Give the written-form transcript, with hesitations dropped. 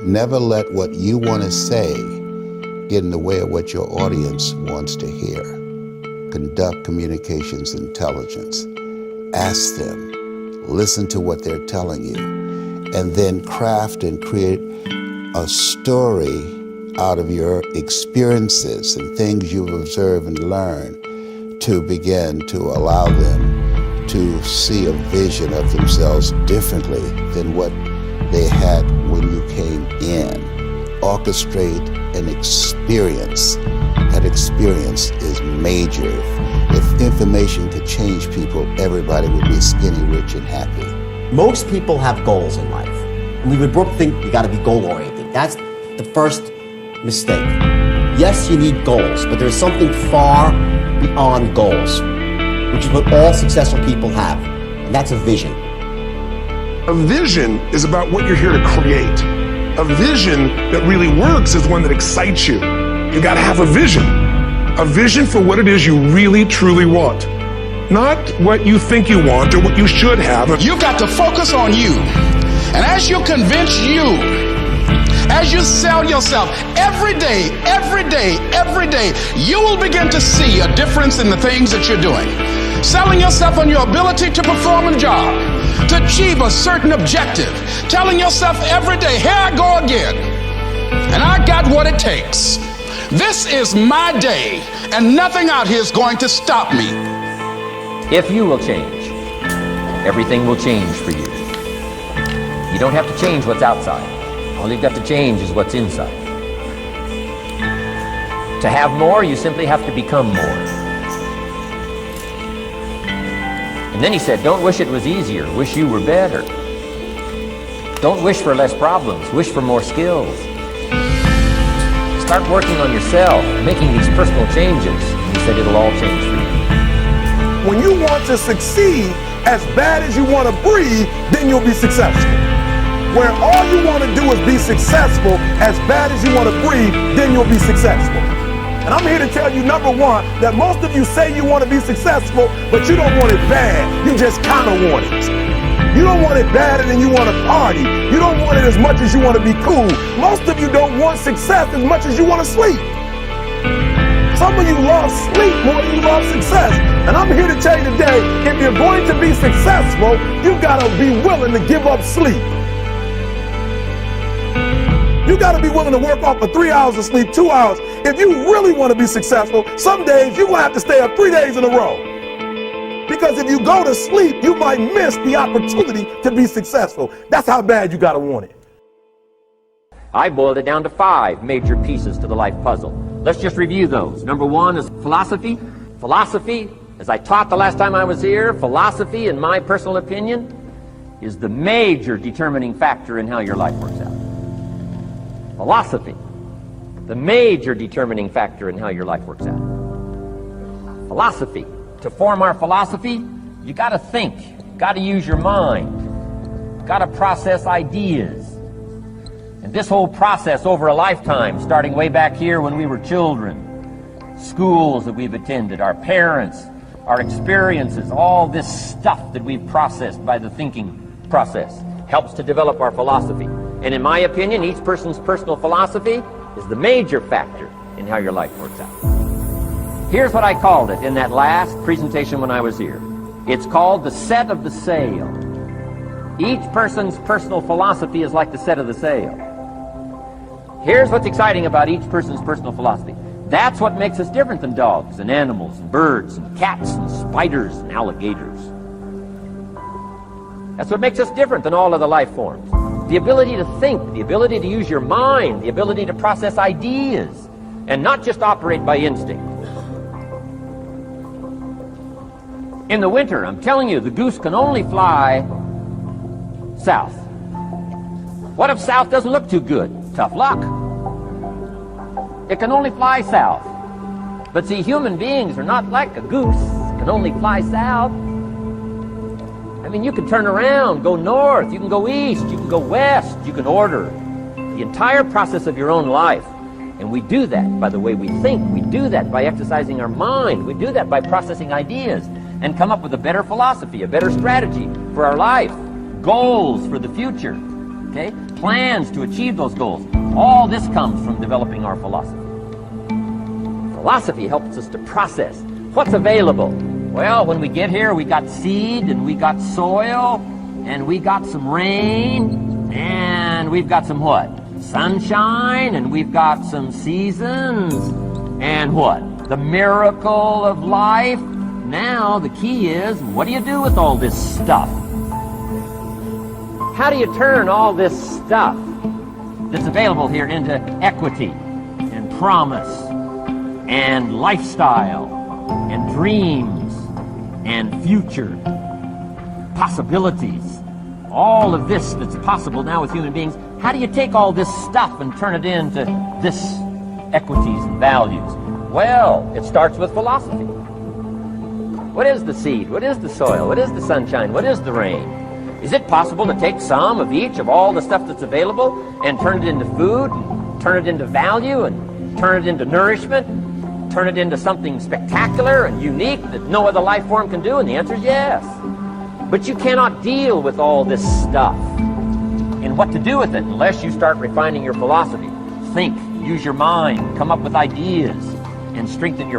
Never let what you want to say get in the way of what your audience wants to hear. Conduct communications intelligence. Ask them, listen to what they're telling you, and then craft and create a story out of your experiences and things you've observed and learned to begin to allow them to see a vision of themselves differently than what they had when you came in. Orchestrate an experience. That experience is major. If information could change people, everybody would be skinny, rich, and happy. Most people have goals in life. And we would think you gotta be goal-oriented. That's the first mistake. Yes, you need goals, but there's something far beyond goals, which is what all successful people have, and that's a vision. A vision is about what you're here to create. A vision that really works is one that excites you. You gotta have a vision for what it is you really, truly want. Not what you think you want or what you should have. You've got to focus on you. And as you convince you, as you sell yourself every day, you will begin to see a difference in the things that you're doing. Selling yourself on your ability to perform a job, to achieve a certain objective, telling yourself every day, here I go again, and I got what it takes. This is my day, and nothing out here is going to stop me. If you will change, everything will change for you. You don't have to change what's outside. All you've got to change is what's inside. To have more, you simply have to become more. And then he said, don't wish it was easier, wish you were better. Don't wish for less problems, wish for more skills. Start working on yourself, making these personal changes. And he said it'll all change for you. When you want to succeed as bad as you want to breathe, then you'll be successful. Where all you want to do is be successful as bad as you want to breathe, then you'll be successful. And I'm here to tell you, number one, that most of you say you want to be successful, but you don't want it bad. You just kind of want it. You don't want it bad and then you want to party. You don't want it as much as you want to be cool. Most of you don't want success as much as you want to sleep. Some of you love sleep more than you love success. And I'm here to tell you today, if you're going to be successful, you got to be willing to give up sleep. You got to be willing to work off for 3 hours of sleep, 2 hours. If you really want to be successful, some days you're going to have to stay up 3 days in a row. Because if you go to sleep, you might miss the opportunity to be successful. That's how bad you got to want it. I boiled it down to 5 major pieces to the life puzzle. Let's just review those. Number 1 is philosophy. Philosophy, as I taught the last time I was here, philosophy, in my personal opinion, is the major determining factor in how your life works out. Philosophy, the major determining factor in how your life works out. Philosophy. To form our philosophy, you got to think, got to use your mind, got to process ideas. And this whole process over a lifetime, starting way back here when we were children, schools that we've attended, our parents, our experiences, all this stuff that we've processed by the thinking process helps to develop our philosophy. And in my opinion, each person's personal philosophy is the major factor in how your life works out. Here's what I called it in that last presentation when I was here. It's called the set of the sail. Each person's personal philosophy is like the set of the sail. Here's what's exciting about each person's personal philosophy. That's what makes us different than dogs and animals and birds and cats and spiders and alligators. That's what makes us different than all other life forms. The ability to think, the ability to use your mind, the ability to process ideas, and not just operate by instinct. In the winter, I'm telling you, the goose can only fly south. What if south doesn't look too good? Tough luck. It can only fly south. But see, human beings are not like a goose, can only fly south. I mean, you can turn around, go north, you can go east, you can go west, you can order the entire process of your own life. And we do that by the way we think. We do that by exercising our mind. We do that by processing ideas and come up with a better philosophy, a better strategy for our life. goals for the future, okay? Plans to achieve those goals. All this comes from developing our philosophy. Philosophy helps us to process what's available. Well, when we get here, we got seed, and we got soil, and we got some rain, and we've got some what? Sunshine, and we've got some seasons, and what? The miracle of life. Now the key is, what do you do with all this stuff? How do you turn all this stuff that's available here into equity and promise and lifestyle and dreams and future possibilities? All of this that's possible now with human beings, how do you take all this stuff and turn it into this equities and values? Well, it starts with philosophy. What is the seed? What is the soil? What is the sunshine? What is the rain? Is it possible to take some of each of all the stuff that's available and turn it into food, and turn it into value, and turn it into nourishment, turn it into something spectacular and unique that no other life form can do? And the answer is yes. But you cannot deal with all this stuff and what to do with it unless you start refining your philosophy. Think, use your mind, come up with ideas, and strengthen your